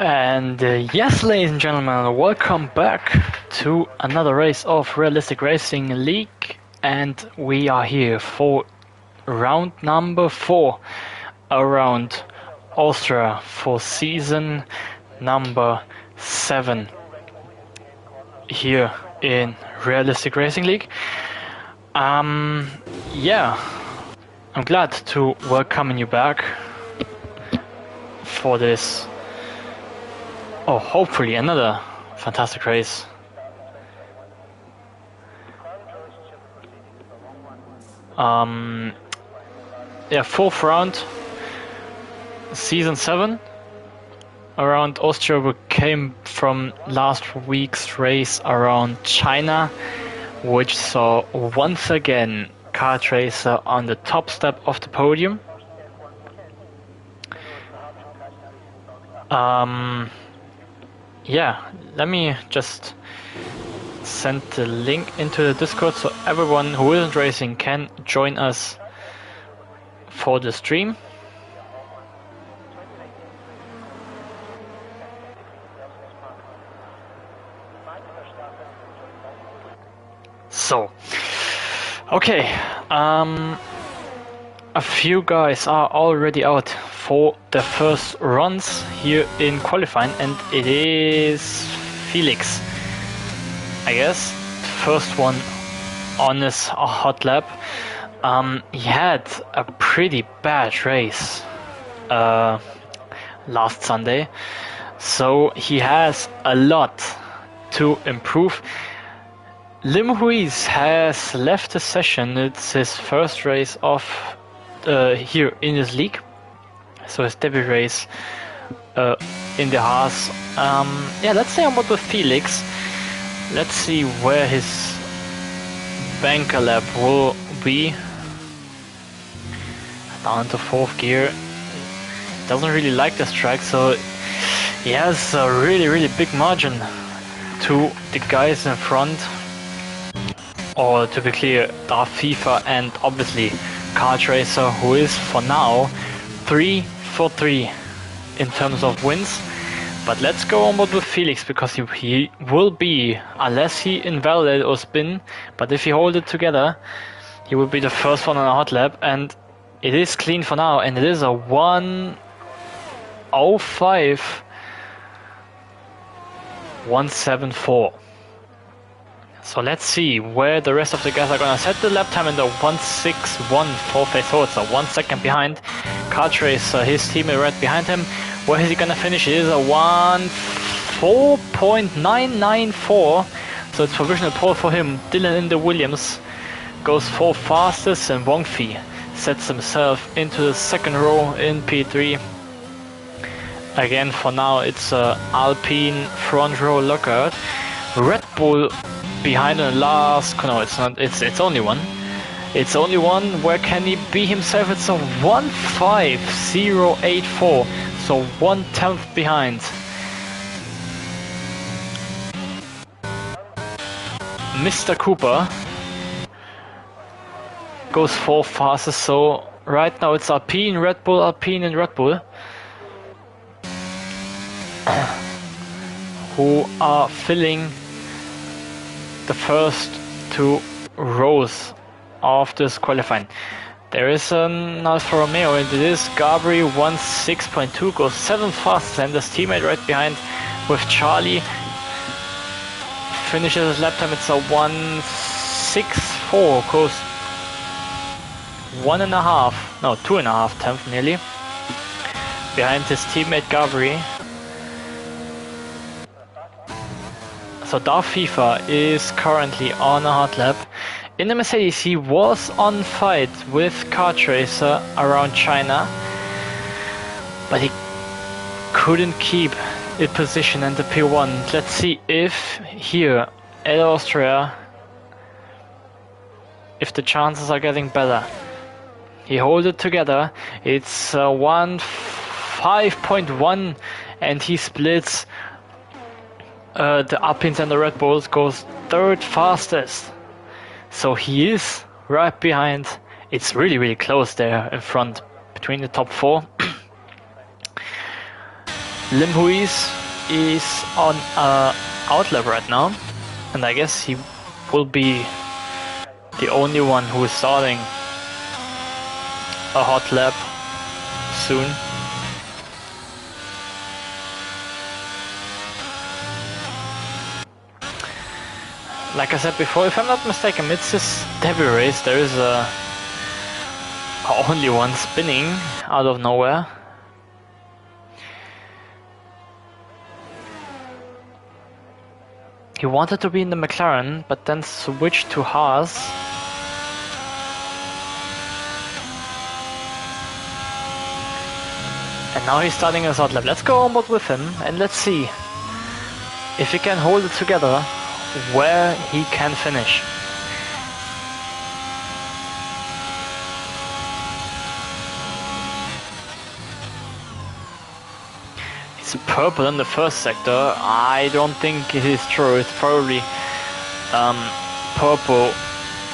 Yes, ladies and gentlemen, welcome back to another race of Realistic Racing League, and we are here for round number 4 around Austria for season number 7 here in Realistic Racing League. Yeah, I'm glad to welcome you back for this. Oh, hopefully another fantastic race. Yeah, 4th round, season 7 around Austria. We came from last week's race around China, which saw once again kart racer on the top step of the podium. Yeah, let me just send the link into the Discord so everyone who isn't racing can join us for the stream. So, okay, a few guys are already out for the first runs here in qualifying, and it is Felix, I guess, first one on his hot lap. He had a pretty bad race last Sunday, so he has a lot to improve. Lim Ruiz has left the session. It's his first race of here in his league, so his debut race in the Haas. Yeah, let's say I'm about with Felix. Let's see where his banker lap will be. Down to 4th gear. Doesn't really like this track, so he has a really big margin to the guys in front. Or to be clear, Darth FIFA and obviously Kart Racer, who is for now 3 for 3 in terms of wins. But let's go on board with Felix, because he will be, unless he invalidate or spin, but if he hold it together, he will be the first one on a hot lap, and it is clean for now, and it is a 1:05.174. So let's see where the rest of the guys are gonna set the lap time in the 1:61 for phase 4. So 1 second behind. Kart Racer, his teammate right behind him. Where is he gonna finish? It is a 1:04.994. So it's provisional pole for him. Dylan in the Williams goes 4th fastest, and Wong Fi sets himself into the 2nd row in P3. Again, for now, it's a Alpine front row lockout. Red Bull behind the last. No, it's not. It's only one. It's only one. Where can he be himself? It's a 1:50.84. So 1/10 behind. Mr. Cooper goes 4th fastest. So right now it's Alpine, Red Bull, Alpine, and Red Bull who are filling the first 2 rows of this qualifying. There is an Alfa Romeo, and it is Gabri 1:06.2, goes 7th fastest, and his teammate right behind with Charlie finishes his lap time. It's a 1:64, goes 2.5 tenths nearly behind his teammate Gabri. So Darth FIFA is currently on a hot lap. In the Mercedes, he was on fight with Kart Racer around China, but he couldn't keep it position in the P1. Let's see if here at Austria, if the chances are getting better. He holds it together. It's 1:05.1, and he splits the Alpines and the Red Bulls, goes 3rd fastest. So he is right behind. It's really close there in front between the top 4. Lim Huis is on out lap right now, and I guess he will be the only one who is starting a hot lap soon. Like I said before, if I'm not mistaken, it's this debut race. There is only one spinning out of nowhere. He wanted to be in the McLaren, but then switched to Haas. And now he's starting his hot lap. Let's go on board with him and let's see if he can hold it together, where he can finish. It's purple in the first sector. I don't think it is true. It's probably purple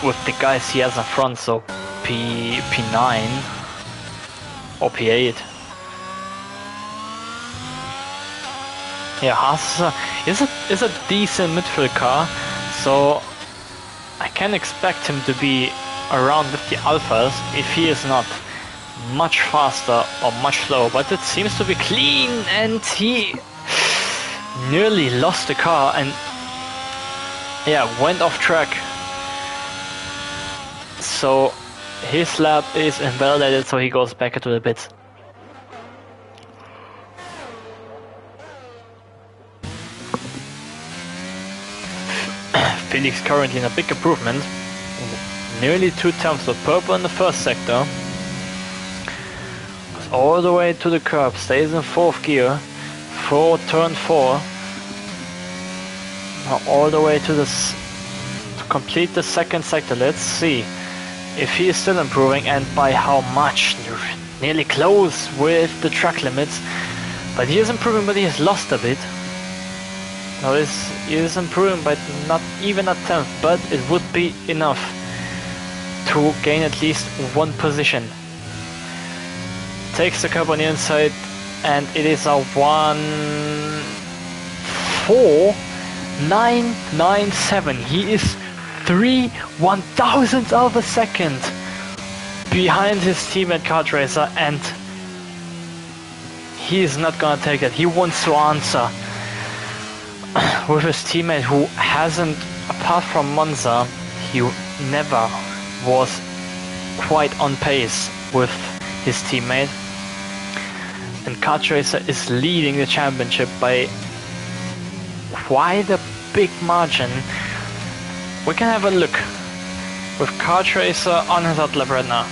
with the guys he has in front, so P9 or P8. Yeah, Haas is a decent midfield car, so I can expect him to be around with the Alphas if he is not much faster or much slower, but it seems to be clean, and he nearly lost the car and yeah, went off track. So his lap is invalidated, so he goes back into the pits. Felix currently in a big improvement, nearly 2/10 of purple in the first sector, goes all the way to the curb, stays in 4th gear for turn 4, now all the way to this to complete the 2nd sector. Let's see if he is still improving and by how much. Nearly close with the track limits, but he is improving, but he has lost a bit. Now this is improving, but not even a 10th, but it would be enough to gain at least 1 position. Takes the curb on the inside, and it is a 1:4.997. He is 3/1000th of a second behind his teammate Kart Racer, and he is not gonna take that. He wants to answer with his teammate who hasn't, apart from Monza, he never was quite on pace with his teammate. And Kart Racer is leading the championship by quite a big margin. We can have a look with Kart Racer on his hot lap right now.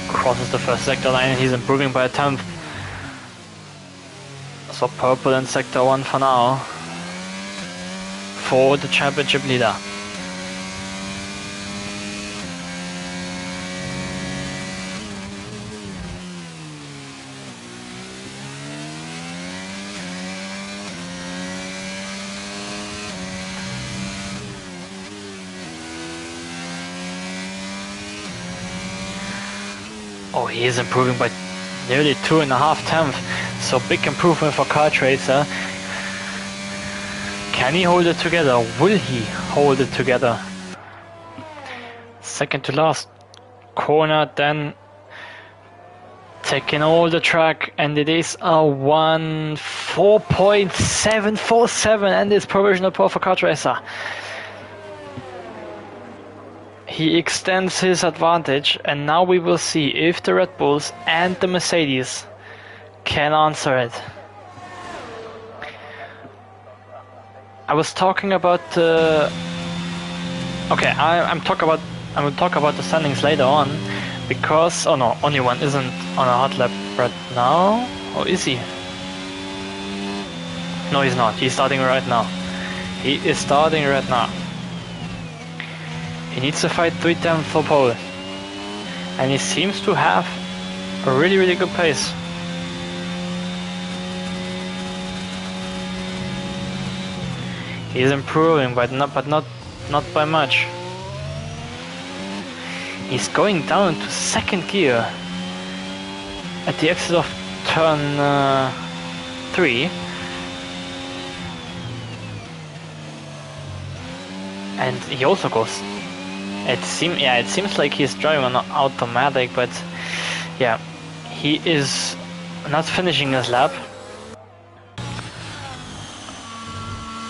Crosses the first sector line and he's improving by a 10th. So purple in sector 1 for now for the championship leader. Oh, he is improving by nearly 2.5 tenths, so big improvement for Kart Racer. Can he hold it together? Will he hold it together? Second to last corner, then taking all the track, and it is a 1:4.747, and it's provisional pole for Kart Racer. He extends his advantage, and now we will see if the Red Bulls and the Mercedes can answer it. I was talking about okay, I will talk about the standings later on, because oh no, only one isn't on a hot lap right now, or is he? No, he's not. He's starting right now. He is starting right now. He needs to fight 3/10 for pole, and he seems to have a really good pace. He's improving, but not by much. He's going down to second gear at the exit of turn 3. And he also goes. It seems like he's driving on automatic, but yeah, he is not finishing his lap.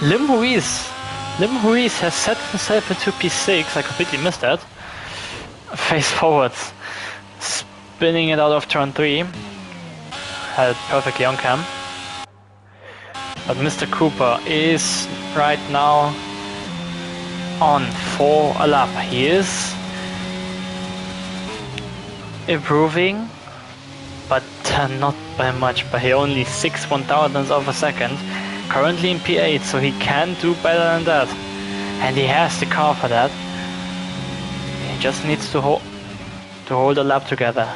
Lim Ruiz has set himself into P6. I completely missed that. Face forwards, spinning it out of turn 3. Had it perfectly on cam. But Mr. Cooper is right now on for a lap. He is improving, but not by much. But he only 6/1000ths of a second. Currently in P8, so he can do better than that, and he has the car for that. He just needs to hold the lap together.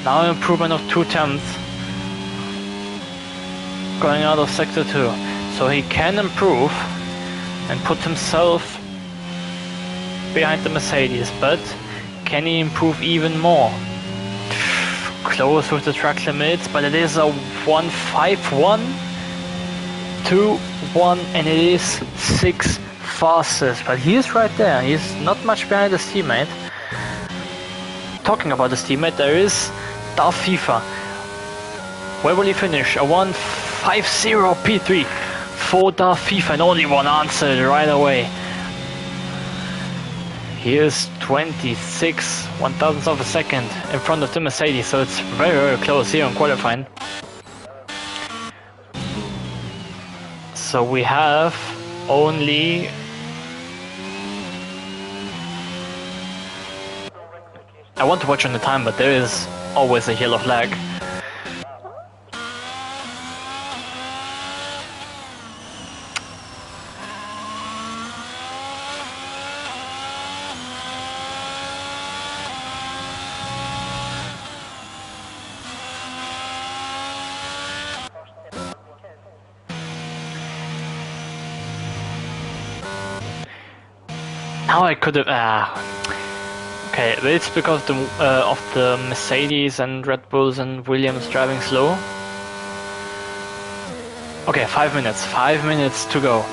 Now an improvement of 2/10 going out of sector 2. So he can improve and put himself behind the Mercedes, but can he improve even more? Close with the track limits, but it is a 1.51, 2.1, and it is 6th fastest. But he is right there. He's not much behind his teammate. Talking about his teammate, there is Darth FIFA. Where will he finish? A 1.50 P3 for Darth FIFA, and only one answered right away. He is 26/1000ths of a second in front of the Mercedes, so it's very close here in qualifying. So we have only I want to watch on the time, but there is always a yellow flag. Now I could have. Okay, it's because of the Mercedes and Red Bulls and Williams driving slow. Okay, 5 minutes. 5 minutes to go.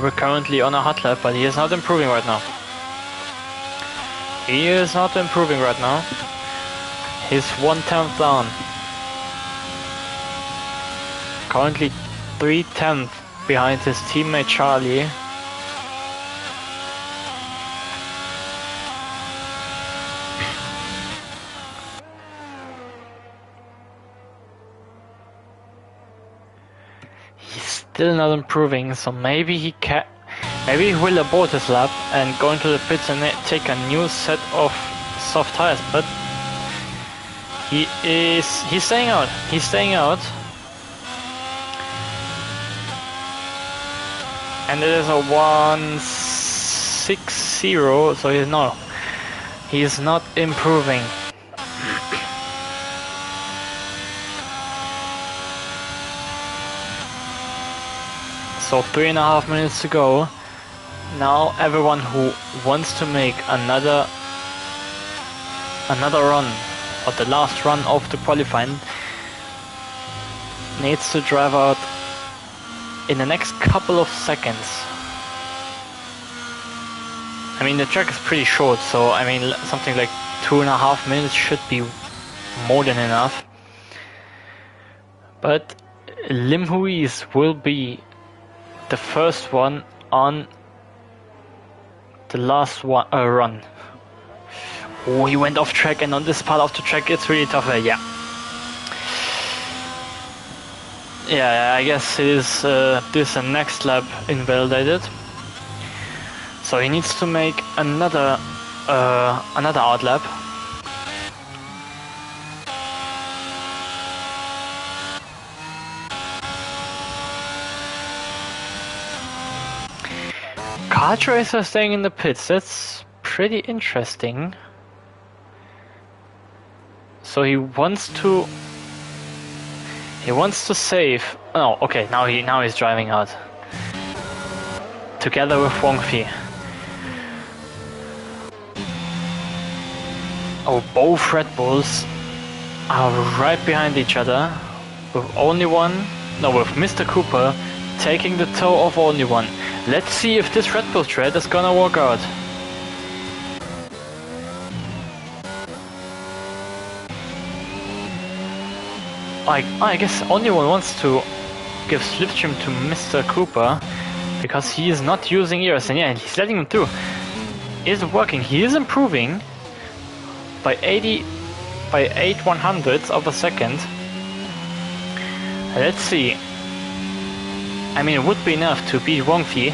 We're currently on a hot lap, but he is not improving right now. He is not improving right now. He's 1/10 down. Currently 3/10 behind his teammate Charlie. Still not improving, so maybe he will abort his lap and go into the pits and take a new set of soft tires, but he's staying out. He's staying out. And it is a 1.60, so he's not improving. So 3.5 minutes to go. Now everyone who wants to make another run, or the last run of the qualifying, needs to drive out in the next couple of seconds. I mean, the track is pretty short, so I mean something like 2.5 minutes should be more than enough. But Lim Ruiz will be the first one on the last one run. Oh, he went off track, and on this part of the track it's really tough. Yeah, Yeah, I guess it is this next lap invalidated. So he needs to make another out lap. Kart racer staying in the pits. That's pretty interesting. So he wants to save. Oh, okay. Now he's driving out together with Wongfi. Oh, both Red Bulls are right behind each other with Mr. Cooper taking the toe of only one. Let's see if this Red Bull thread is gonna work out. I guess only one wants to give slipstream to Mr. Cooper because he is not using ears, and yeah, he's letting him through. Is working. He is improving by 8 100ths of a second. Let's see. I mean, it would be enough to beat Wongfi,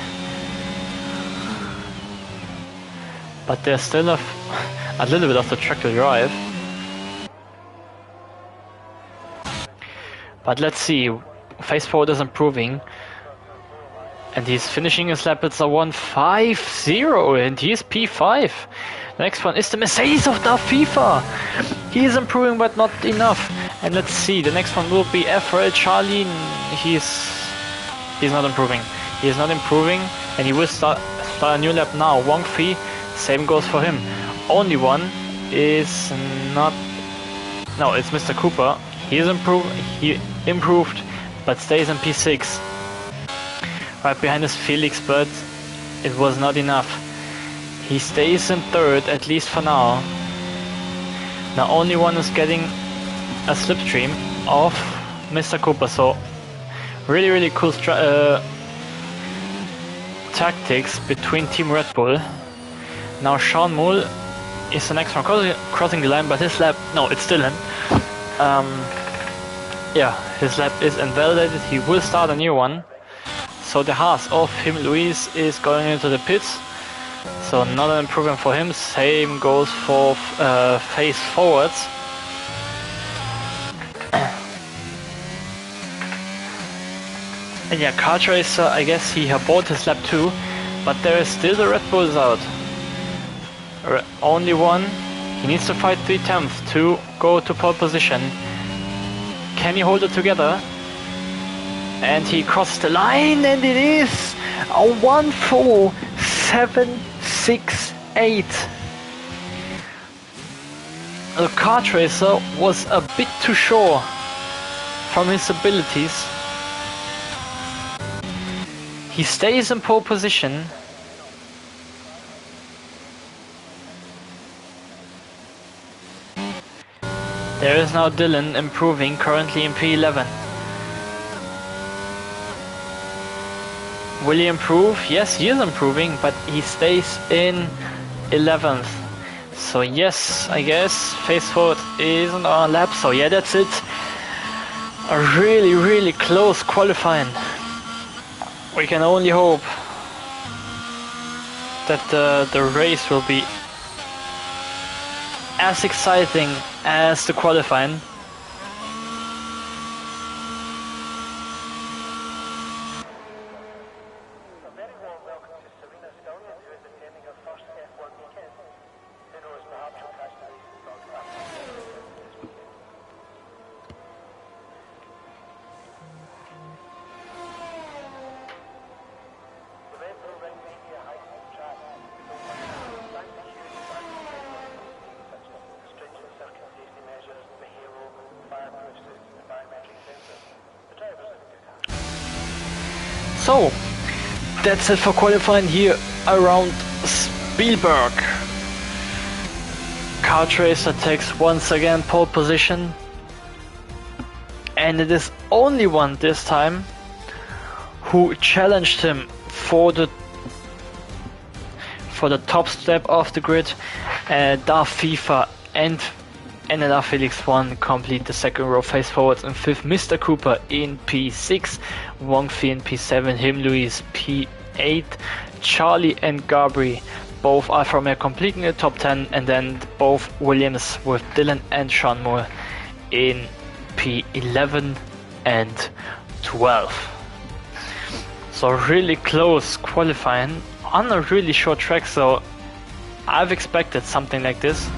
but there's still a little bit of the track to drive. But let's see. Face forward is improving, and he's finishing his lap. It's a 1.50, and he's P5. The next one is the Mercedes of the FIFA. He is improving, but not enough. And let's see. The next one will be RRL Charlie. He's not improving. He is not improving, and he will start a new lap now. Wongfi, same goes for him. Only one is not. No, it's Mr. Cooper. He improved, but stays in P6. Right behind is Felix, but it was not enough. He stays in third, at least for now. Now only one is getting a slipstream of Mr. Cooper, so really cool tactics between Team Red Bull. Now Sean Mull is the next one crossing the line, but his lap, no, it's still in. Yeah, his lap is invalidated. He will start a new one. So the Haas of him, Luis, is going into the pits. So not an improvement for him. Same goes for face forwards. And yeah, Kart Racer, I guess he bought his lap too, but there is still the Red Bulls out. Only one. He needs to fight 3/10 to go to pole position. Can he hold it together? And he crossed the line, and it is a 1.4768. The Kart Racer was a bit too sure from his abilities. He stays in pole position. There is now Dylan improving, currently in P11. Will he improve? Yes, he is improving, but he stays in 11th. So yes, I guess face forward is on our lap. So yeah, that's it. A really close qualifying. We can only hope that the race will be as exciting as the qualifying. So, that's it for qualifying here around Spielberg. Kart Racer takes once again pole position, and it is only one this time who challenged him for the top step of the grid. Da FIFA and and then Felix 1 complete the second row face forwards. In 5th, Mr. Cooper in P6, Wong Fi in P7, Him Louise P8, Charlie and Gabri both Alfa Romeo completing the top 10, and then both Williams with Dylan and Sean Moore in P11 and 12. So really close qualifying on a really short track, so I've expected something like this.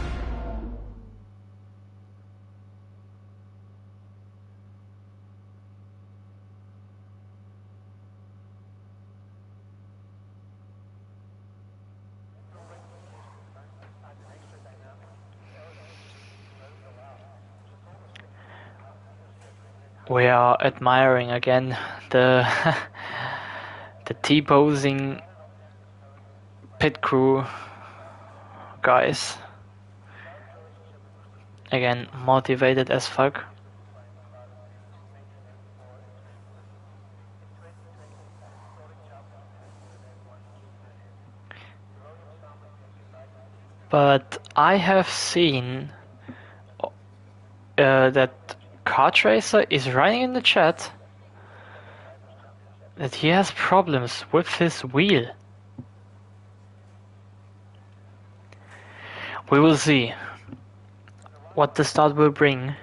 We are admiring again the the T-posing pit crew guys. Again, motivated as fuck. But I have seen that Kartracer is writing in the chat that he has problems with his wheel. We will see what the start will bring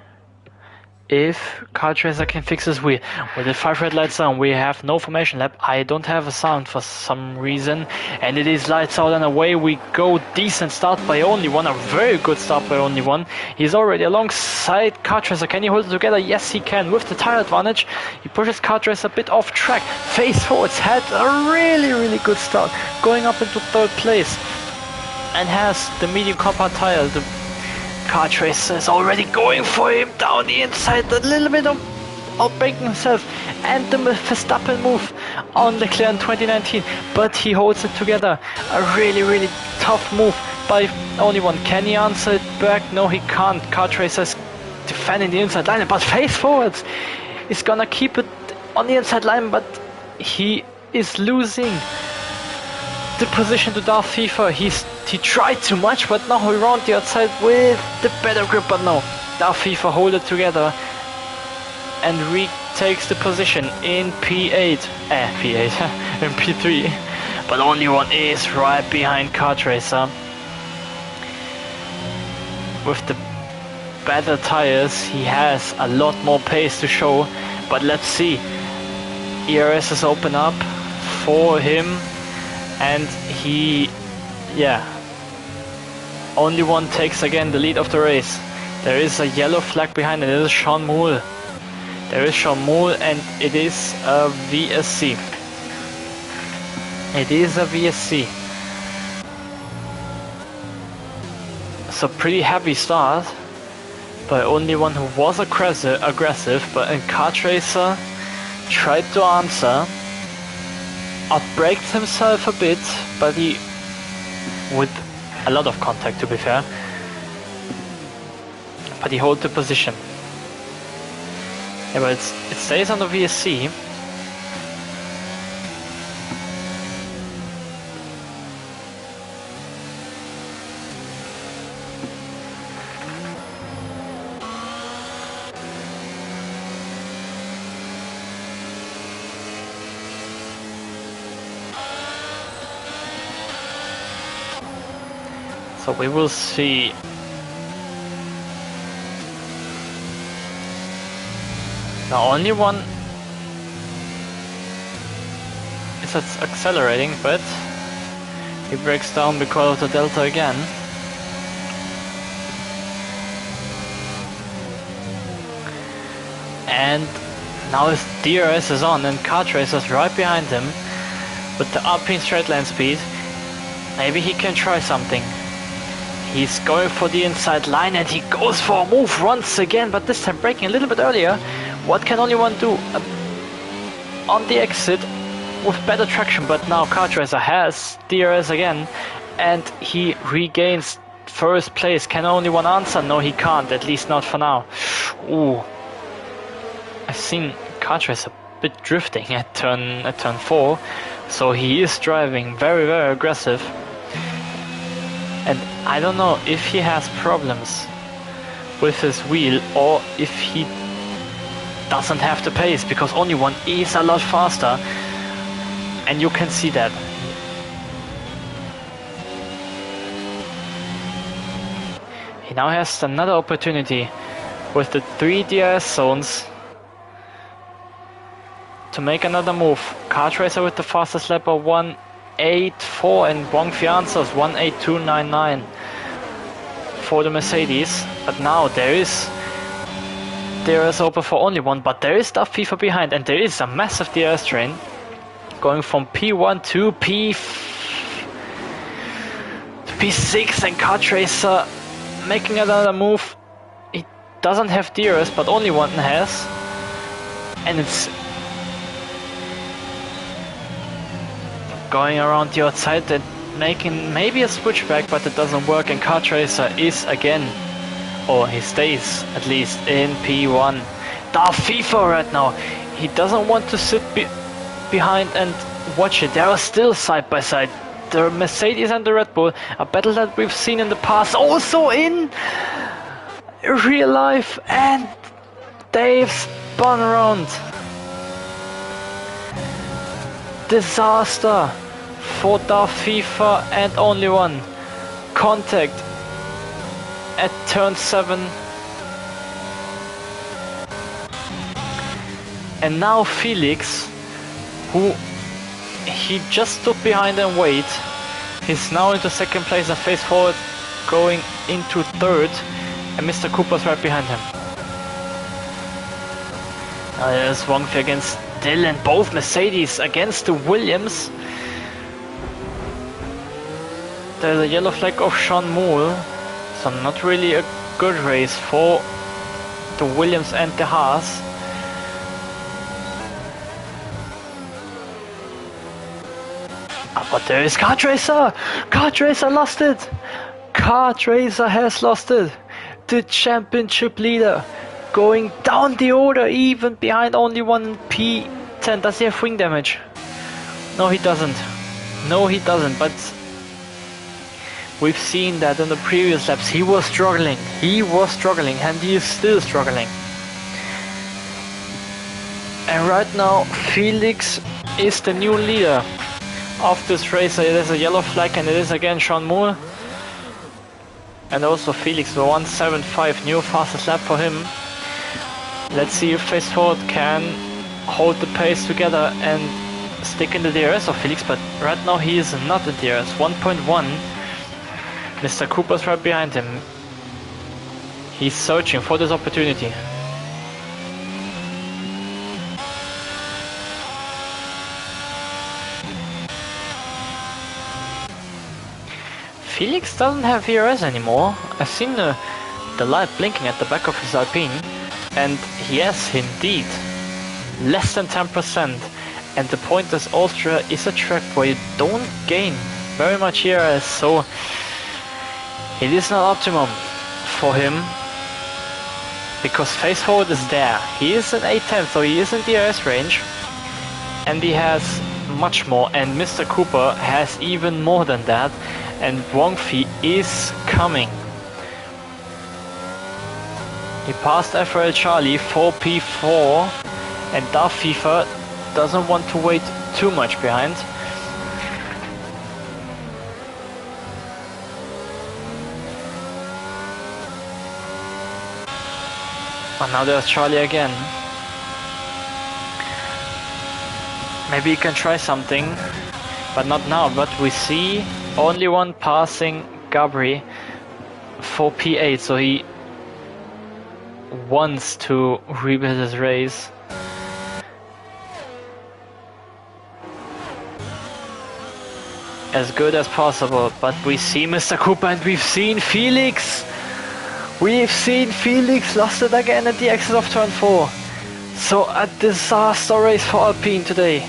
if Kartracer can fix his wheel. With the 5 red lights on, we have no formation lap. I don't have a sound for some reason, and it is lights out and away we go. Decent start by only one, a very good start by only one. He's already alongside Kartracer. Can he hold it together? Yes, he can. With the tire advantage, he pushes Kartracer a bit off track. Face forwards had a really good start, going up into 3rd place, and has the medium copper tire. The Kartracer is already going for him down the inside, a little bit of outbreaking himself, and the Verstappen move on Leclerc in 2019, but he holds it together. A really tough move by only one. Can he answer it back? No, he can't. Kartracer is defending the inside line, but face forwards is gonna keep it on the inside line, but he is losing the position to Darth FIFA. He tried too much, but now he round the outside with the better grip, but no. Darth FIFA hold it together and retakes the position in P8. In P3. But only one is right behind Kartracer. With the better tires, he has a lot more pace to show, but let's see. ERS is open up for him, and he, only one takes again the lead of the race. There is a yellow flag behind, and it is Sean Moore. There is Sean Moore, and it is a VSC. It is a VSC. So pretty heavy start by only one who was aggressive, but in Kartracer tried to answer, outbraked himself a bit, but he, with a lot of contact to be fair, but he holds the position. Yeah, but it stays on the VSC. So we will see. Now only one is accelerating, but he breaks down because of the delta again. And now his DRS is on, and Kartracer is right behind him with the Alpine straight line speed. Maybe he can try something. He's going for the inside line, and he goes for a move once again, but this time braking a little bit earlier. What can only one do? On the exit with better traction, but now Kartracer has DRS again, and he regains 1st place. Can only one answer? No, he can't, at least not for now. Ooh. I've seen Kartracer a bit drifting at turn 4, so he is driving very aggressive. And I don't know if he has problems with his wheel, or if he doesn't have the pace, because only one is a lot faster, and you can see that. He now has another opportunity with the 3 DRS zones to make another move. Kart Racer with the fastest lap of 1.84 and Wang Fianza's 1.8299 for the Mercedes. But now there is DRS open for only one, but there is the FIFA behind, and there is a massive DRS train going from P1 to P6, and Kart Racer making another move. He doesn't have DRS, but only one has, and it's going around the outside and making maybe a switchback, but it doesn't work, and Kart Racer is again, or he stays at least, in P1. The FIFA right now, he doesn't want to sit behind and watch it. They are still side by side. The Mercedes and the Red Bull, a battle that we've seen in the past, also in real life, and they've spun around. Disaster for the FIFA, and only one contact at turn 7. And now Felix, who he just stood behind and wait, he's now into second place and face forward going into third, and Mr. Cooper's right behind him. Now there's Wangfi against Dylan, both Mercedes against the Williams. There's a yellow flag of Sean Moore, so not really a good race for the Williams and the Haas. But there is Kart Racer! Kart Racer lost it! Kart Racer has lost it! The championship leader going down the order, even behind only one P10. Does he have wing damage? No, he doesn't. No, he doesn't, but we've seen that in the previous laps. He was struggling. He was struggling, and he is still struggling. And right now, Felix is the new leader of this race. It is a yellow flag, and it is again Sean Moore. And also Felix, the 1.75 new fastest lap for him. Let's see if Face Forward can hold the pace together and stick in the DRS of Felix, but right now he is not in DRS. 1.1. Mr. Cooper's right behind him. He's searching for this opportunity. Felix doesn't have DRS anymore. I've seen the light blinking at the back of his Alpine, and yes, indeed, less than 10%. And the point is, Austria is a track where you don't gain very much DRS, so it is not optimum for him, because Face Forward is there. He is in 810, so he is in DRS range, and he has much more, and Mr. Cooper has even more than that, and Wangfi is coming. He passed RRL Charlie 4P4, and Da FIFA doesn't want to wait too much behind. And now there's Charlie again. Maybe he can try something, but not now. But we see only one passing Gabri for P8, so he wants to rebuild his race. As good as possible, but we see Mr. Cooper, and we've seen Felix! We've seen Felix lost it again at the exit of turn 4. So a disaster race for Alpine today.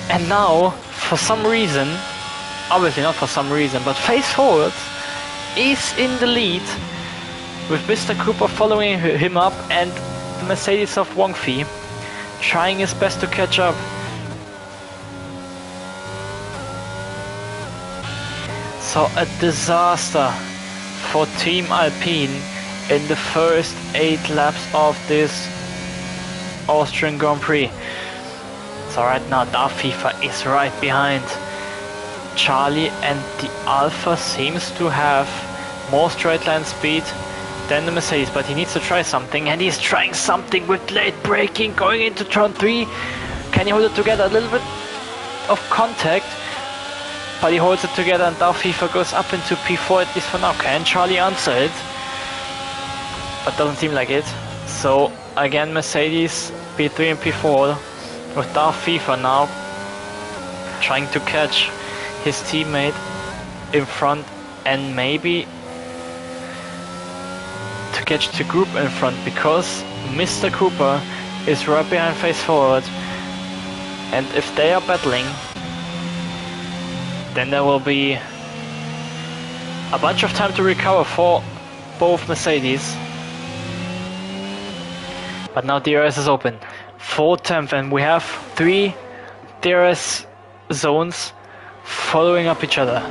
And now, for some reason, obviously not for some reason, but Face Forward is in the lead, with Mr. Cooper following him up, and the Mercedes of Wangfi trying his best to catch up. So a disaster for Team Alpine, in the first 8 laps of this Austrian Grand Prix. So right now Darth FIFA is right behind Charlie, and the Alpha seems to have more straight line speed than the Mercedes, but he needs to try something, and he's trying something with late braking going into turn 3. Can he hold it together? A little bit of contact, but he holds it together, and Darth FIFA goes up into P4 at least for now. Can Charlie answer it? But doesn't seem like it. So again Mercedes P3 and P4 with Darth FIFA now trying to catch his teammate in front, and maybe to catch the group in front, because Mr. Cooper is right behind face forward, and if they are battling, then there will be a bunch of time to recover for both Mercedes. But now DRS is open for 10th, and we have 3 DRS zones following up each other.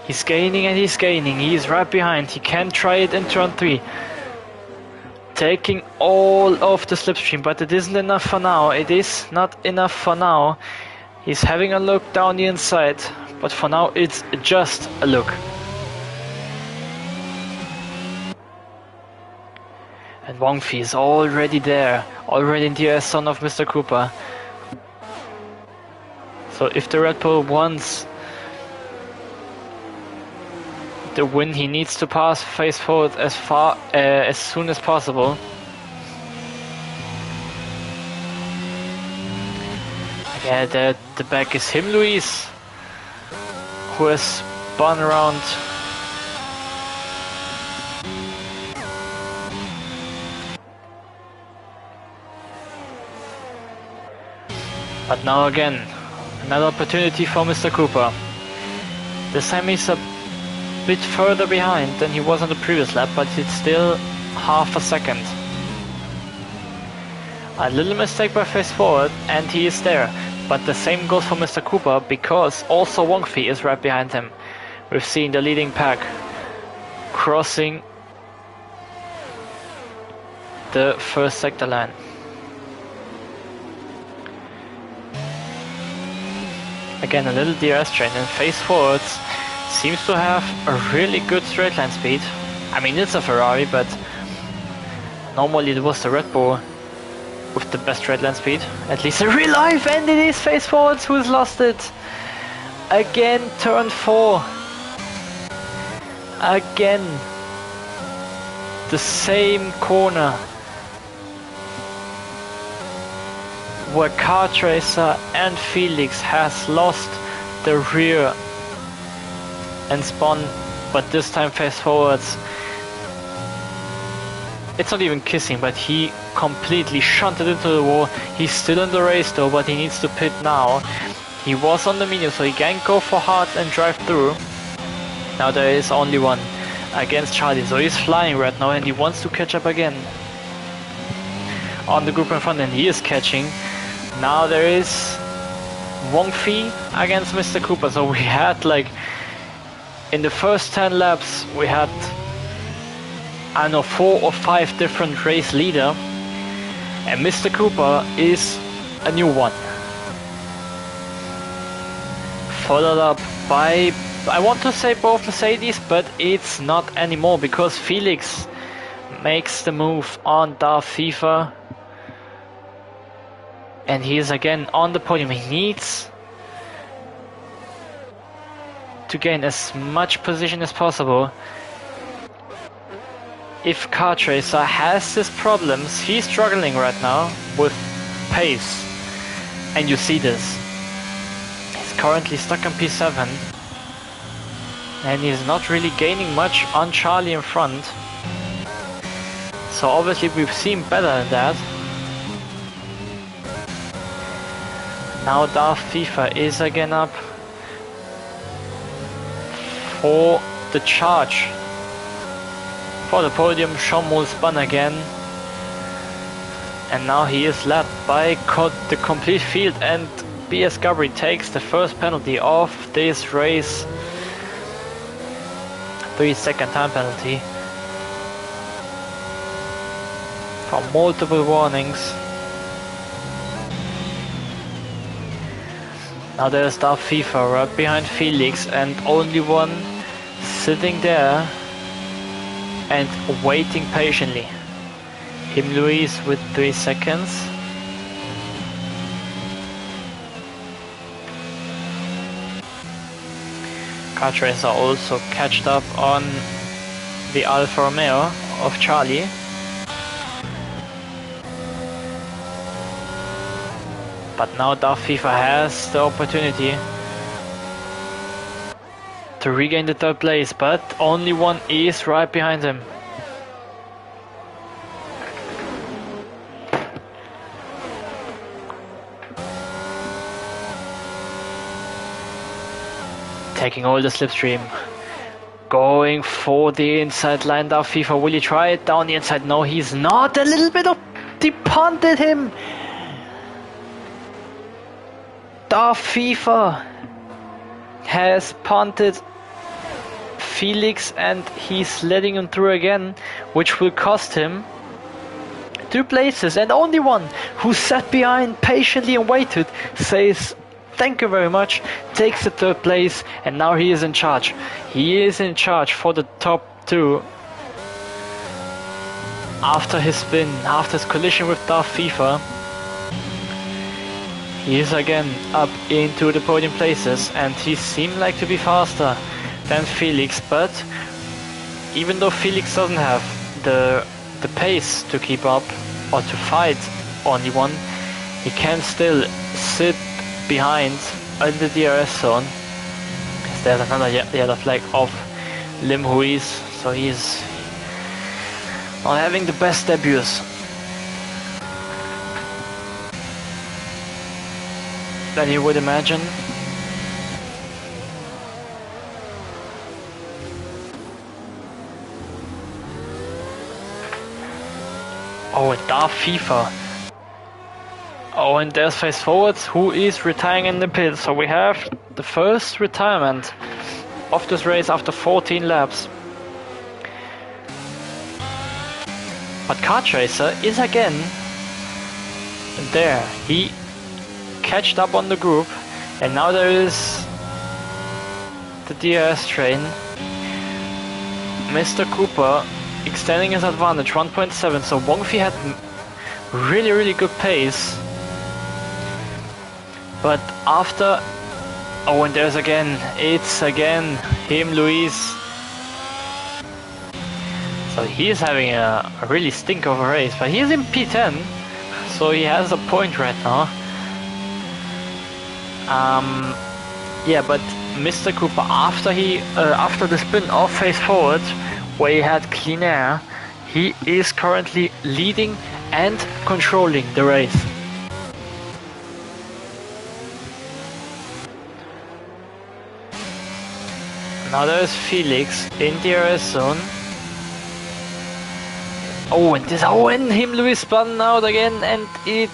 He's gaining and he's gaining. He's right behind. He can try it in turn 3. Taking all of the slipstream, but it isn't enough for now. It is not enough for now. He's having a look down the inside, but for now it's just a look. And Wangfi is already there, already in the DRS zone of Mr. Cooper. So if the Red Bull wants the win, he needs to pass face forward as soon as possible. Yeah, the back is him, Luis, who has spun around. But now again, another opportunity for Mr. Cooper. This time he's a bit further behind than he was on the previous lap, but it's still half a second. A little mistake by face forward and he is there. But the same goes for Mr. Cooper, because also Wangfi is right behind him. We've seen the leading pack crossing the first sector line. Again, a little DRS train, and face forwards seems to have a really good straight line speed. I mean, it's a Ferrari, but normally it was the Red Bull with the best straight line speed, at least in real life, and it is face forwards who's lost it. Again, turn 4. Again, the same corner where Kart Racer and Felix has lost the rear and spun, but this time face forwards. It's not even kissing, but he completely shunted into the wall. He's still in the race though, but he needs to pit now. He was on the medium, so he can go for hard and drive through. Now there is only one against Charlie, so he's flying right now and he wants to catch up again on the group in front, and he is catching. Now there is Wangfi against Mr. Cooper. So we had, like, in the first 10 laps we had, I don't know, 4 or 5 different race leader, and Mr. Cooper is a new one, followed up by, I want to say, both Mercedes, but it's not anymore, because Felix makes the move on Darth FIFA, and he is again on the podium. He needs to gain as much position as possible. If Kart Racer has his problems, he's struggling right now with pace, and you see this. He's currently stuck on P7, and he's not really gaining much on Charlie in front. So obviously we've seen better than that. Now Darth FIFA is again up for the charge for the podium. Sean spun again, and now he is led by the complete field, and BS Gabri takes the first penalty of this race. 3-second time penalty. for multiple warnings. Now there's Darth FIFA right behind Felix and only one sitting there and waiting patiently. Him Luis with 3 seconds. Kart Racer also catched up on the Alfa Romeo of Charlie. But now Darth FIFA has the opportunity to regain the 3rd place, but only one is right behind him. Taking all the slipstream. Going for the inside line, Darth FIFA. Will he try it down the inside? No, he's not. A little bit of... He punted him. Darth FIFA has punted Felix and he's letting him through again, which will cost him 2 places, and only one who sat behind patiently and waited says thank you very much, takes the 3rd place, and now he is in charge. He is in charge for the top 2 after his spin, after his collision with Darth FIFA. He is again up into the podium places and he seemed like to be faster than Felix, but even though Felix doesn't have the pace to keep up or to fight only one, he can still sit behind in the DRS zone. There's another yellow flag of Lim Ruiz, so he's not having the best debuts. That you would imagine. Oh, and Darth FIFA. Oh, and there's Face Forwards, who is retiring in the pit. So we have the first retirement of this race after 14 laps. But Kart Racer is again there. He catched up on the group, and now there is the DRS train. Mr. Cooper extending his advantage 1.7, so Wongfi had really good pace, but after, oh, and there's again, it's again him, Luis. So he is having a really stink of a race, but he is in P10, so he has a point right now. Yeah, but Mr. Cooper, after the spin off Face Forward, where he had clean air, he is currently leading and controlling the race. Now there's Felix in DRS zone. Oh, and this, oh, and him Luis spun out again, and it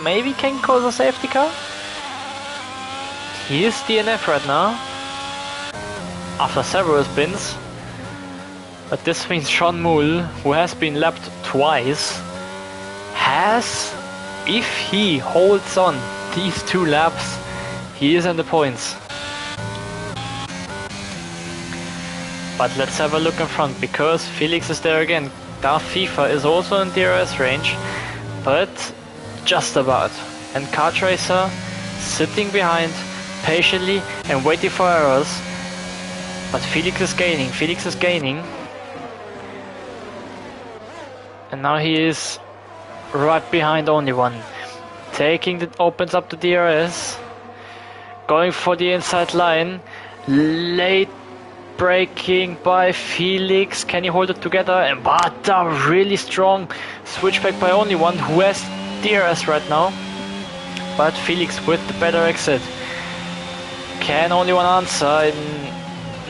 maybe can cause a safety car. He is DNF right now after several spins, but this means Sean Moole, who has been lapped twice, has, if he holds on these 2 laps, he is in the points. But let's have a look in front, because Felix is there again. Darth FIFA is also in DRS range, but just about. And Kart Racer sitting behind patiently and waiting for errors. But Felix is gaining. And now he is right behind only one. Opens up the DRS. Going for the inside line. Late braking by Felix. Can he hold it together? And but a really strong switchback by only one, who has DRS right now. But Felix with the better exit. Can only one answer?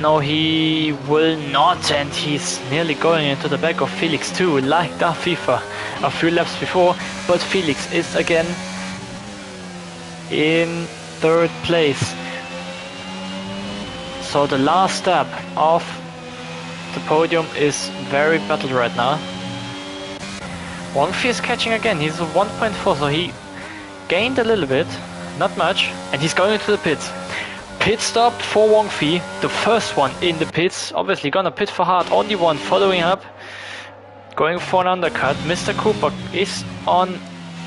No, he will not, and he's nearly going into the back of Felix too, like Darth FIFA a few laps before. But Felix is again in 3rd place. So the last step of the podium is very battled right now. Wang Fi is catching again. He's 1.4, so he gained a little bit, not much, and he's going into the pits. Pit stop for Wang Fi, the first one in the pits. Obviously gonna pit for hard, only one following up, going for an undercut. Mr. Cooper is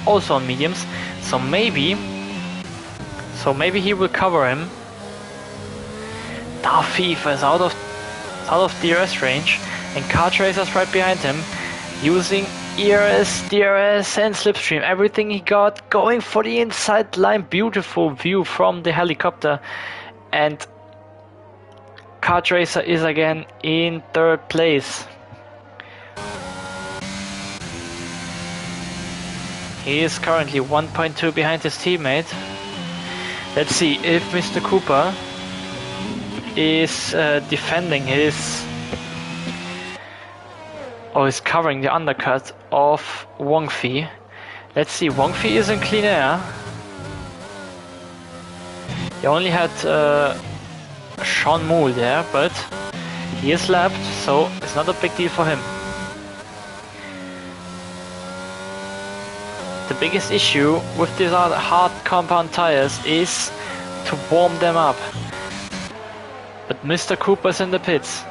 also on mediums, so maybe he will cover him. Darth FIFA is out of DRS range, and Kart Racer's right behind him, using ERS, DRS and Slipstream, everything he got, going for the inside line. Beautiful view from the helicopter, and Kart Racer is again in third place. He is currently 1.2 behind his teammate. Let's see if Mr. Cooper is defending his, or is covering the undercut of Wang Fi. Let's see, Wang Fi is in clean air. He only had Sean Moole there, but he is lapped, so it's not a big deal for him. The biggest issue with these hard compound tires is to warm them up. But Mr. Cooper's in the pits,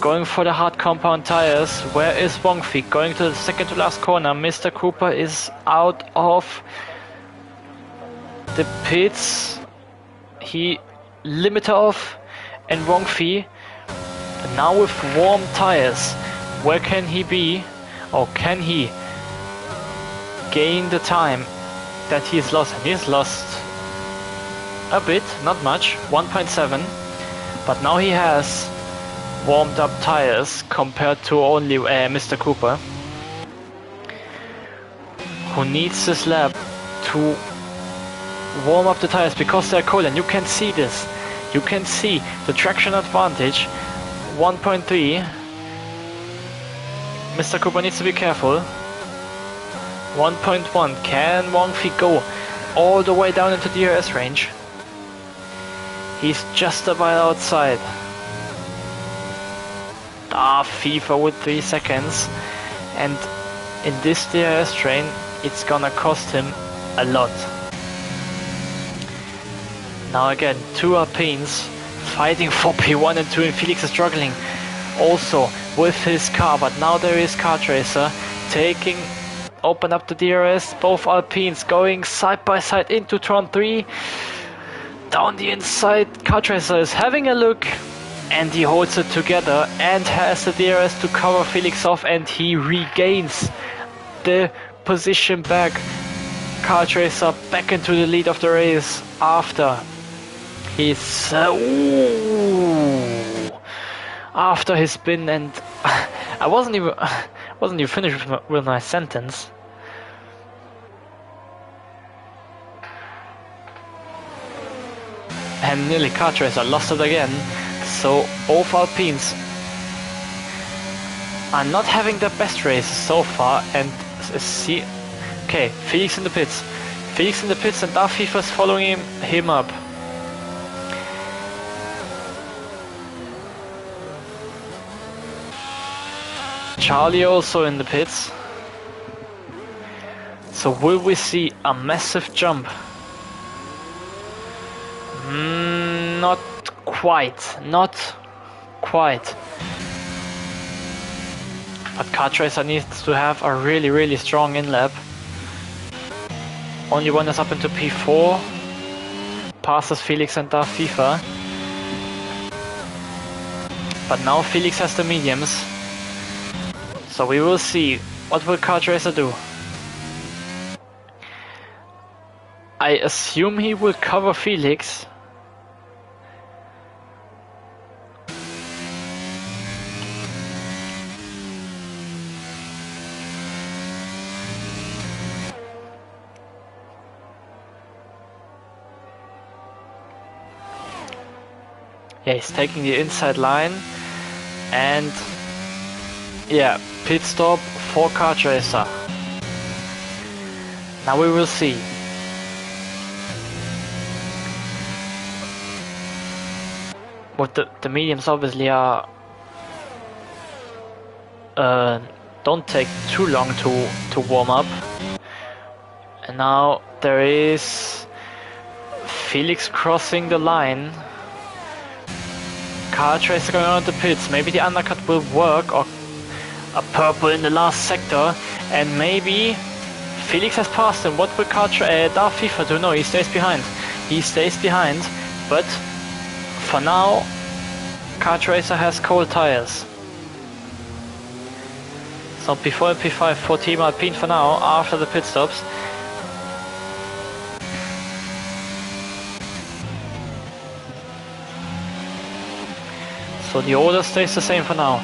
going for the hard compound tires. Where is Wang Fi? Going to the second to last corner. Mr. Cooper is out of the pits. He limiter off, and Wang Fi now with warm tires. Where can he be? Or can he gain the time that he's lost? And he's lost a bit, not much, 1.7, but now he has warmed up tires compared to only Mr. Cooper, who needs this lap to warm up the tires because they're cold. And you can see this, you can see the traction advantage, 1.3. Mr. Cooper needs to be careful. 1.1. Can Wang Fi go all the way down into the DRS range? He's just about outside. FIFA with 3 seconds, and in this DRS train it's gonna cost him a lot. Now again, 2 Alpines fighting for P1 and 2, and Felix is struggling also with his car, but now there is Kart Racer open up the DRS, both Alpines going side by side into turn 3. Down the inside, Kart Racer is having a look, and he holds it together and has the DRS to cover Felix off, and he regains the position back. Kart Racer back into the lead of the race after his after his spin, and I wasn't even finished with my sentence. And nearly Kart Racer lost it again. So both Alpines are not having their best race so far, and see, okay, Felix in the pits, and Darth FIFA is following him up. Charlie also in the pits. So will we see a massive jump? Not quite. But Kart Racer needs to have a really strong in-lap. Only one is up into P4. Passes Felix and Darth FIFA. But now Felix has the mediums. So we will see. What will Kart Racer do? I assume he will cover Felix. Yeah, he's taking the inside line, and yeah, pit stop for Kart Racer. Now we will see. What the mediums obviously are don't take too long to warm up. And now there is Felix crossing the line. Kartracer going on the pits. Maybe the undercut will work, or a purple in the last sector, and maybe Felix has passed him. What will Darth FIFA do? No, he stays behind. He stays behind, but for now, Kartracer has cold tires. So P4 and P5 for Team Alpine for now, after the pit stops. So the order stays the same for now.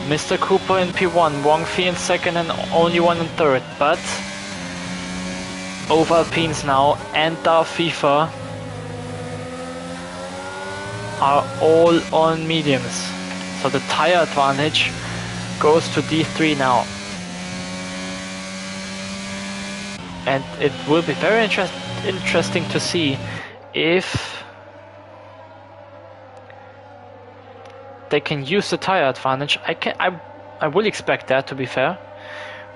Mr. Cooper in P1, Wang Fi in second, and only one in third. But both Alpines now and Darth FIFA are all on mediums. So the tire advantage goes to D3 now. And it will be very interesting to see if they can use the tire advantage. I will expect that, to be fair.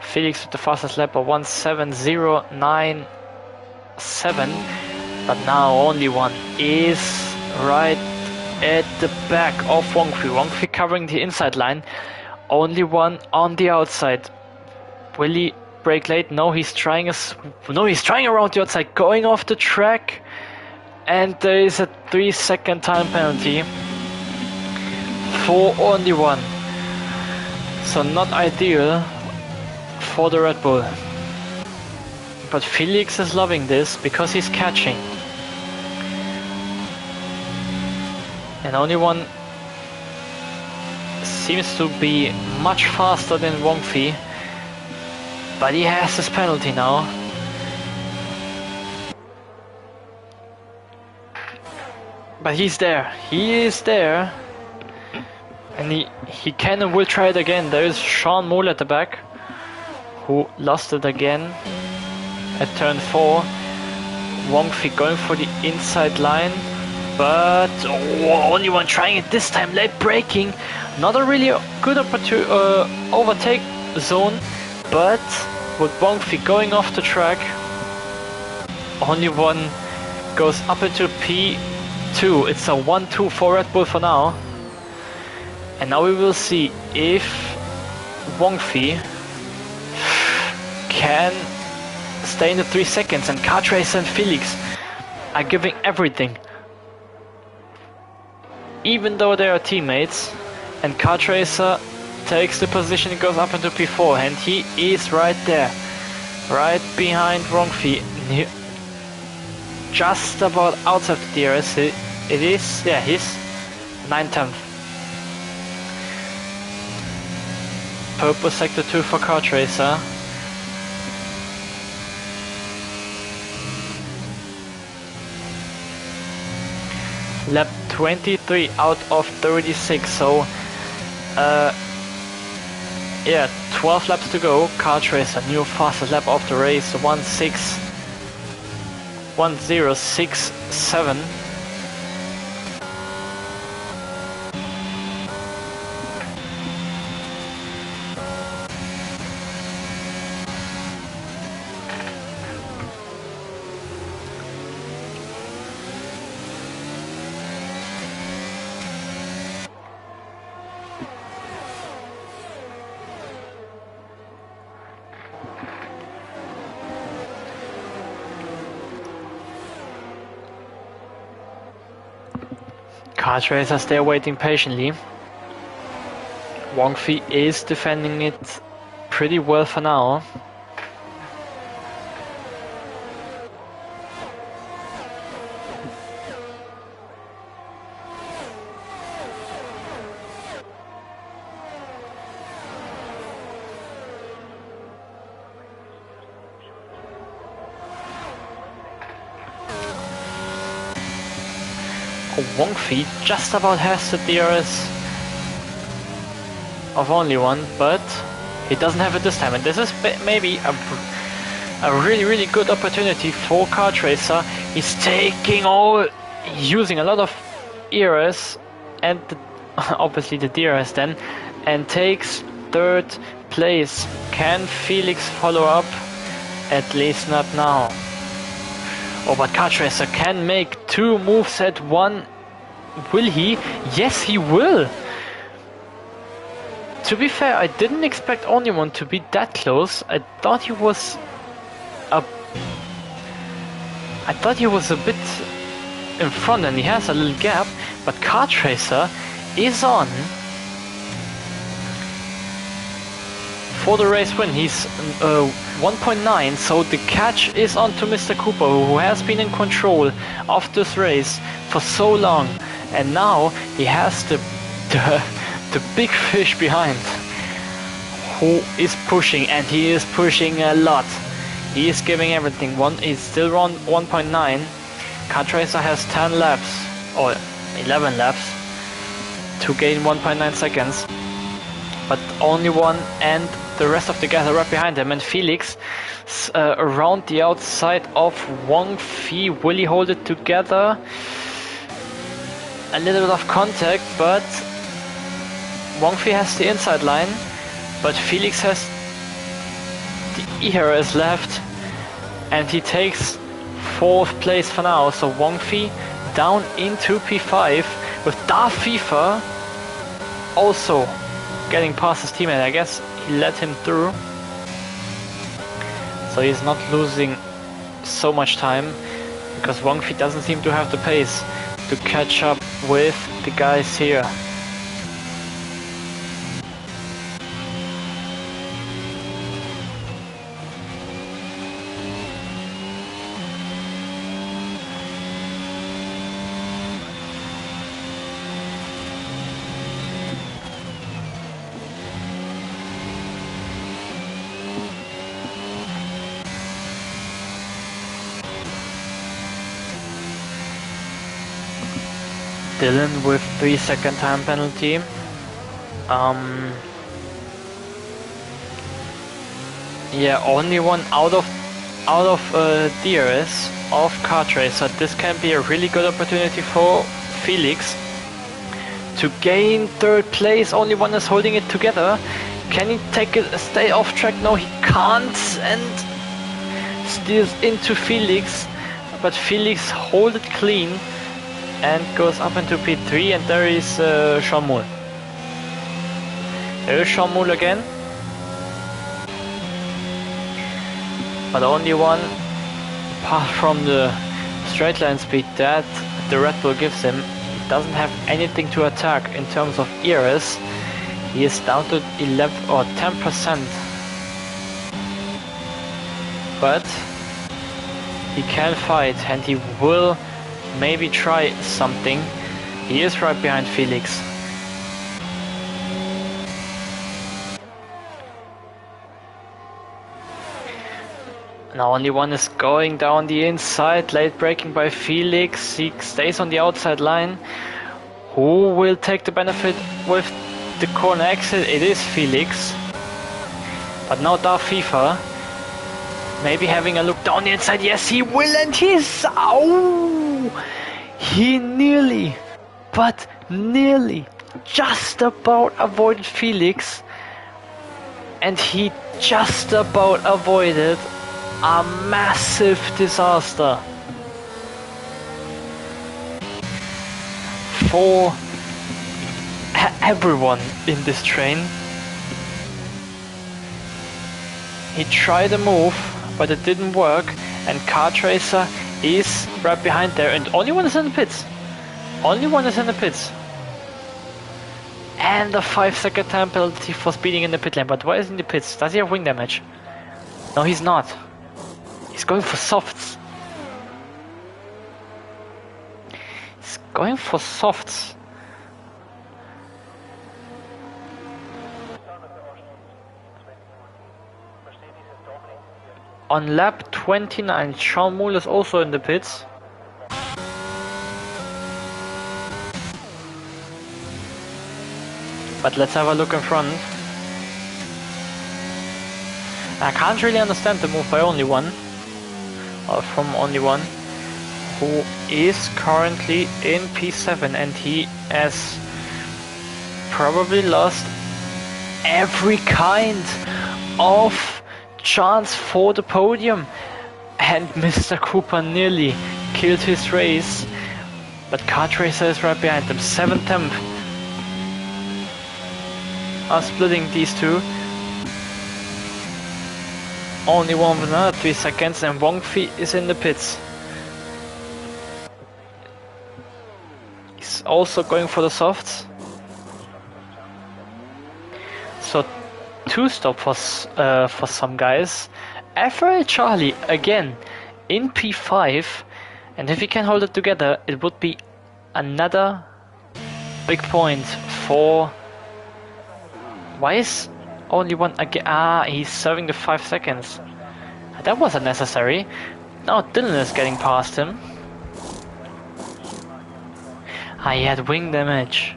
Felix with the fastest lap of 1:7:09.7, but now only one is right at the back of Wang Fi. Wang Fi covering the inside line, only one on the outside. Will he brake late? No, he's trying around the outside, going off the track, and there is a 3-second time penalty for only one. So not ideal for the Red Bull. But Felix is loving this because he's catching. And only one seems to be much faster than Wang Fi. But he has his penalty now. But he's there. He is there. And he can and will try it again. There is Sean Moore at the back, who lost it again at turn 4. Wang Fi going for the inside line, but only one trying it this time, late braking. Not a really good overtake zone, but with Wang Fi going off the track, only one goes up into P2. It's a 1-2 for Red Bull for now. And now we will see if Wang Fi can stay in the 3 seconds, and Kartracer and Felix are giving everything. Even though they are teammates, and Kartracer takes the position, he goes up into P4, and he is right there, right behind Wang Fi, just about outside the DRS. It is, yeah, he's 9/10. Purple sector 2 for Kartracer. Lap 23 out of 36, so yeah, 12 laps to go. Kartracer, new fastest lap of the race, 1:10.67. Kartracer there waiting patiently. Wang Fi is defending it pretty well for now. Wang Fi just about has the DRS of only one, but he doesn't have it this time, and this is maybe a really good opportunity for Kartracer. He's using a lot of ERS and obviously the DRS then, and takes third place. Can Felix follow up? At least not now. Oh, but Kartracer can make 2 moves at one. Will he? Yes, he will. To be fair, I didn't expect Only One to be that close. I thought he was a bit in front and he has a little gap, but Kartracer is on for the race win. He's 1.9, so the catch is on to Mr. Cooper, who has been in control of this race for so long, and now he has the big fish behind, who is pushing, and he is pushing a lot. He is giving everything. He's still around 1.9. Kartracer has 10 laps or 11 laps to gain 1.9 seconds, but Only One and the rest of the guys are right behind him, and Felix around the outside of Wang Fi. Will he hold it together? A little bit of contact, but Wang Fi has the inside line, but Felix has the ERS left, and he takes 4th place for now. So Wang Fi down into P5 with Darth FIFA also getting past his teammate. I guess he let him through, so he's not losing so much time, because Wang Fi doesn't seem to have the pace to catch up with the guys here. Dylan with 3-second time penalty. Yeah, Only One out of DRS of Kartracer. This can be a really good opportunity for Felix to gain 3rd place. Only One is holding it together. Can he stay off track? No, he can't, and steers into Felix, but Felix holds it clean and goes up into P3, and there is Shamul. There is Shamul again, but Only One, apart from the straight line speed that the Red Bull gives him, he doesn't have anything to attack in terms of ERS. He is down to 11 or 10%, but he can fight, and he will maybe try something. He is right behind Felix. Now Only One is going down the inside, late braking by Felix. He stays on the outside line. Who will take the benefit with the corner exit? It is Felix. But now Darth FIFA maybe having a look down the inside. Yes, he will, and he's... Ow! He nearly, but nearly, just about avoided Felix, and he just about avoided a massive disaster for everyone in this train. He tried a move, but it didn't work, and Kartracer is right behind there, and Only One is in the pits. Only One is in the pits. And a 5-second time penalty for speeding in the pit lane. But why is he in the pits? Does he have wing damage? No, he's not. He's going for softs. He's going for softs. On lap 29, Sean Moole is also in the pits. But let's have a look in front. I can't really understand the move by Only One, or from Only One, who is currently in P7, and he has probably lost every kind of chance for the podium, and Mr. Cooper nearly killed his race, but Kart Racer is right behind them. 7th, 10th are splitting these two. Only one with another 3 seconds, and Wongfi is in the pits. He's also going for the softs. So 2 stop for some guys. RRL Charlie again in P5, and if he can hold it together, it would be another big point for. Why is only one again? Ah, he's serving the 5 seconds. That was unnecessary. Now Dylan is getting past him. Ah, he had wing damage.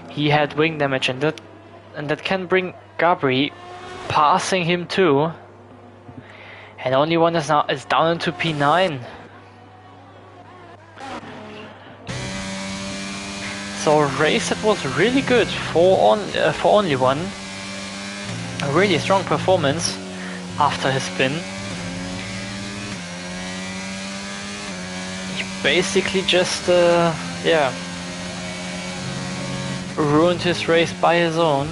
He had wing damage, and that can bring Gabri passing him too. And only one is down into P9. So a race that was really good for only one. A really strong performance after his spin. He basically just ruined his race by his own.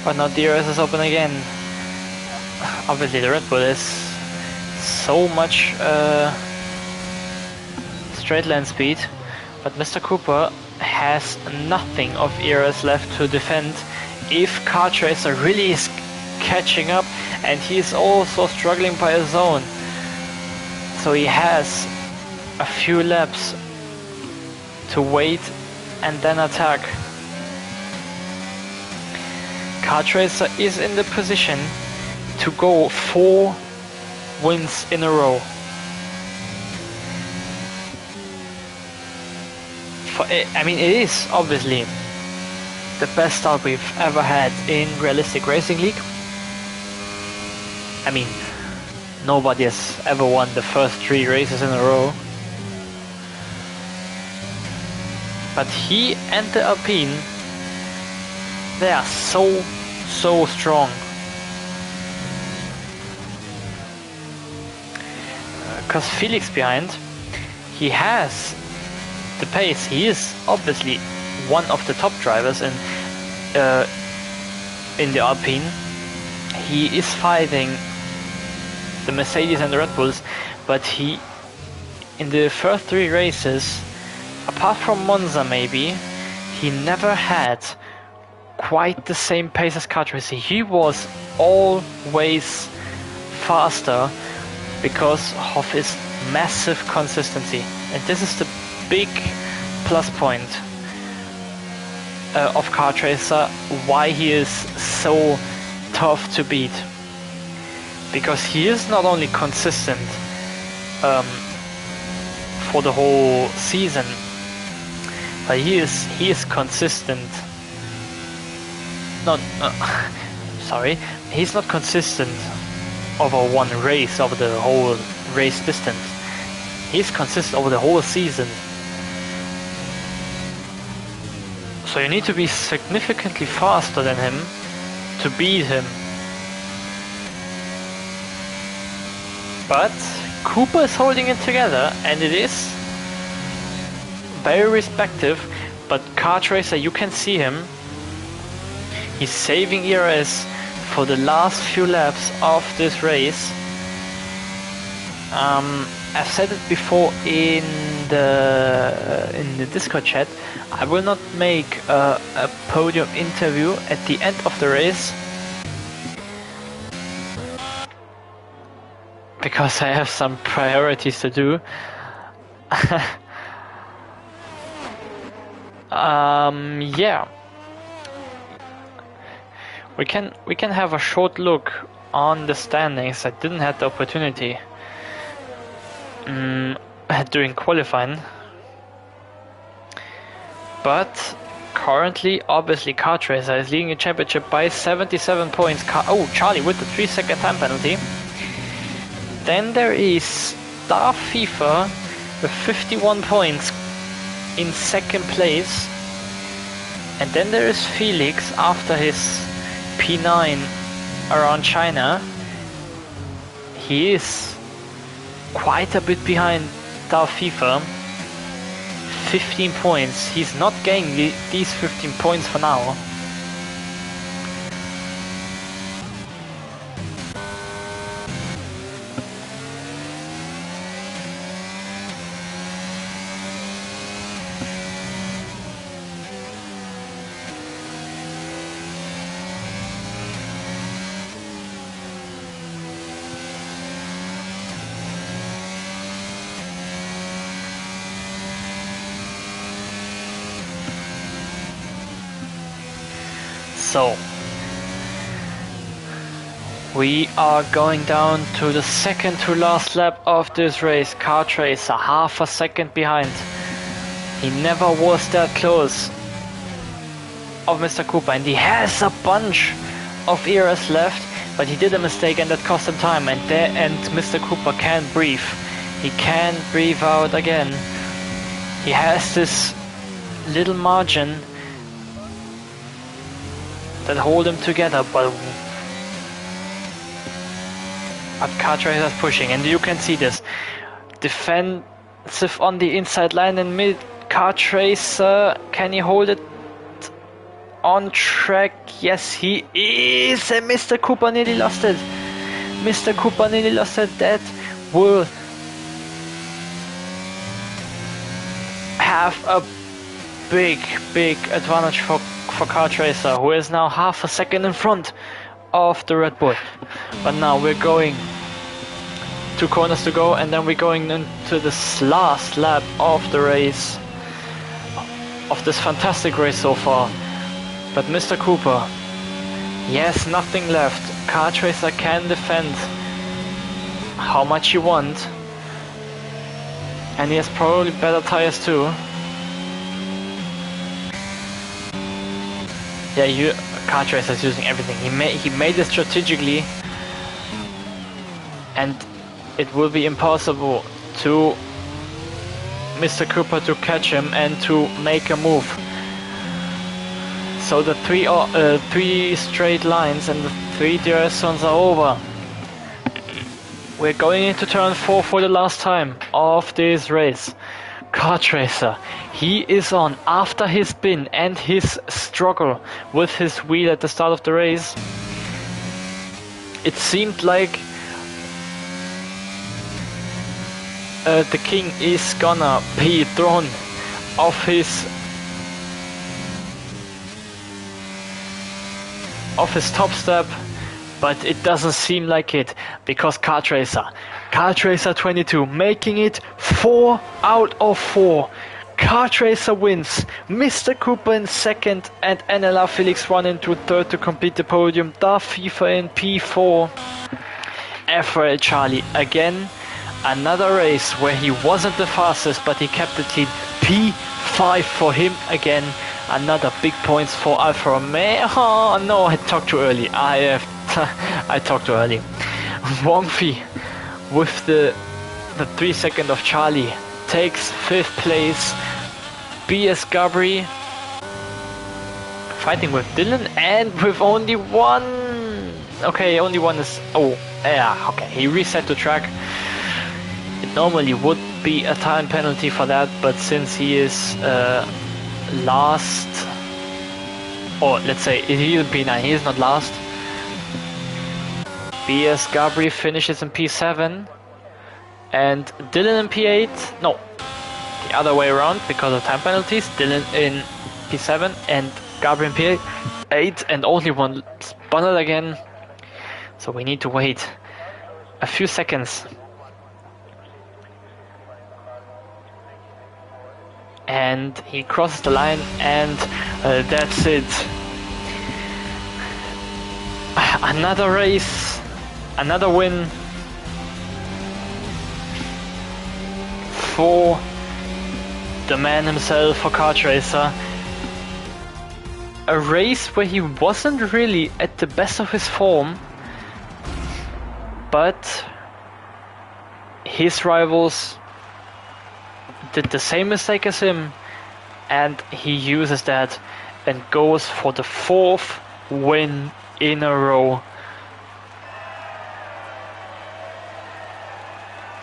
But now DRS is open again. Obviously the Red Bull is so much straight line speed, but Mr. Cooper has nothing of ERS left to defend if Kart Racer really is catching up, and he's also struggling by his own. So he has a few laps to wait and then attack. Kart Racer is in the position to go 4 wins in a row. I mean, it is obviously the best start we've ever had in Realistic Racing League. I mean, nobody has ever won the first 3 races in a row. But he and the Alpine, they are so strong. Because Felix behind, he has the pace. He is obviously one of the top drivers in the Alpine. He is fighting the Mercedes and the Red Bulls, but he, in the first 3 races, apart from Monza maybe, he never had quite the same pace as Kart Racer. He was always faster because of his massive consistency, and this is the big plus point of Kart Racer, why he is so tough to beat, because he is not only consistent for the whole season, but he is consistent. He's not consistent over one race, over the whole race distance. He's consistent over the whole season. So you need to be significantly faster than him to beat him. But Cooper is holding it together, and it is very respective. But Kart Racer, you can see him. He's saving ERS for the last few laps of this race. I've said it before in the Discord chat. I will not make a podium interview at the end of the race because I have some priorities to do. Yeah. We can have a short look on the standings. I didn't have the opportunity during qualifying, but currently, obviously, Kart Racer is leading the championship by 77 points. Charlie with the 3-second time penalty. Then there is Star FIFA with 51 points in second place. And then there is Felix after his P9 around China. He is quite a bit behind FIFA. 15 points. He's not getting these 15 points for now. So, we are going down to the second to last lap of this race. Kart Racer, half a second behind. He never was that close of Mr. Cooper, and he has a bunch of eras left, but he did a mistake and that cost him time, and Mr. Cooper can't breathe. He can't breathe out again. He has this little margin that hold them together, but Kart Racer is pushing, and you can see this defensive on the inside line in mid. Kart Racer, can he hold it on track? Yes, he is, and Mr. Cooper nearly lost it. Mr. Cooper nearly lost it. That will have a big advantage for Kart Racer, who is now half a second in front of the Red Bull. But now we're going 2 corners to go, and then we're going into this last lap of the race, of this fantastic race so far. But Mr. Cooper, he has nothing left. Kart Racer can defend how much you want, and he has probably better tires too. Yeah, Kart Racer is using everything. He made it strategically, and it will be impossible to Mr. Cooper to catch him and to make a move. So the three straight lines and the 3 DRS zones are over. We're going into turn 4 for the last time of this race. Kart Racer, he is on after his spin and his struggle with his wheel at the start of the race. It seemed like the king is gonna be thrown off his top step, but it doesn't seem like it, because Kart Racer 22 making it 4 out of 4. Kart Racer wins, Mr. Cooper in second, and NLR Felix run into third to complete the podium. FIFA in P4. RRL Charlie again, another race where he wasn't the fastest, but he kept it clean. P5 for him again. Another big points for Alfa Romeo. Oh no, I talked too early. I talked too early. Wongfi with the 3 second of Charlie takes 5th place. BS Gabri fighting with Dylan and with only one. Okay, only one is. Oh, yeah, okay. He reset the track. It normally would be a time penalty for that, but since he is last, or let's say he is P9, he is not last. BS Gabri finishes in P7 and Dylan in P8. No, the other way around because of time penalties. Dylan in P7 and Gabri in P8, and only one spun it again. So we need to wait a few seconds. And he crosses the line, and that's it. Another race, another win for the man himself, for Kart Racer. A race where he wasn't really at the best of his form, but his rivals did the same mistake as him, and he uses that and goes for the 4th win in a row.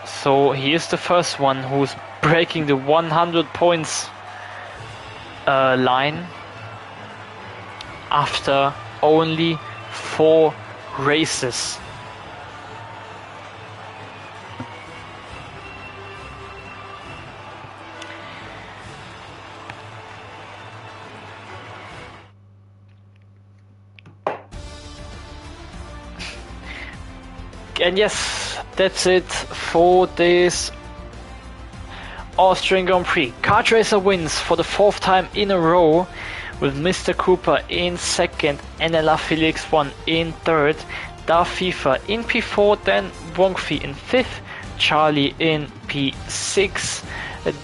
So he is the first one who's breaking the 100 points line after only 4 races. And yes, that's it for this Austrian Grand Prix. Kart Racer wins for the 4th time in a row, with Mr. Cooper in 2nd, NLR Felix 1 in 3rd, Da FIFA in P4, then Wongfi in 5th, Charlie in P6,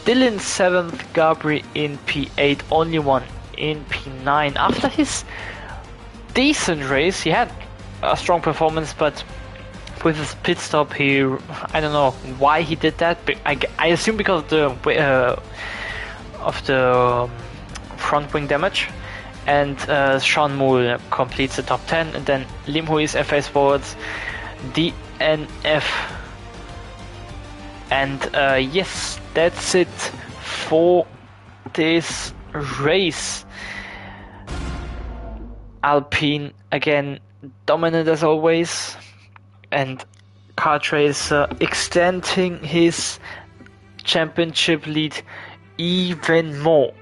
Dylan 7th, Gabri in P8, only one in P9. After his decent race, he had a strong performance, but with his pit stop, I don't know why he did that, but I assume because of the front wing damage. And Sean Moore completes the top 10, and then Lim Hui's FA Sports DNF. And yes, that's it for this race. Alpine again dominant as always, and Kart Racer extending his championship lead even more.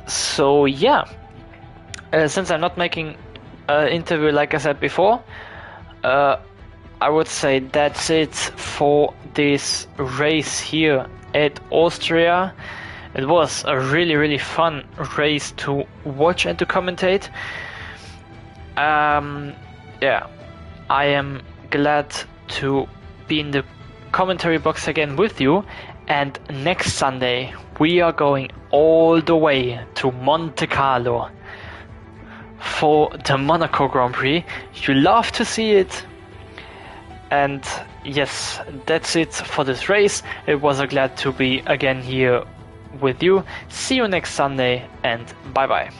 So yeah, since I'm not making an interview like I said before, I would say that's it for this race here at Austria. It was a really fun race to watch and to commentate. Yeah, I am glad to be in the commentary box again with you, and next Sunday we are going all the way to Monte Carlo for the Monaco Grand Prix. You love to see it. And yes, that's it for this race. It was a glad to be again here with you. See you next Sunday, and bye bye.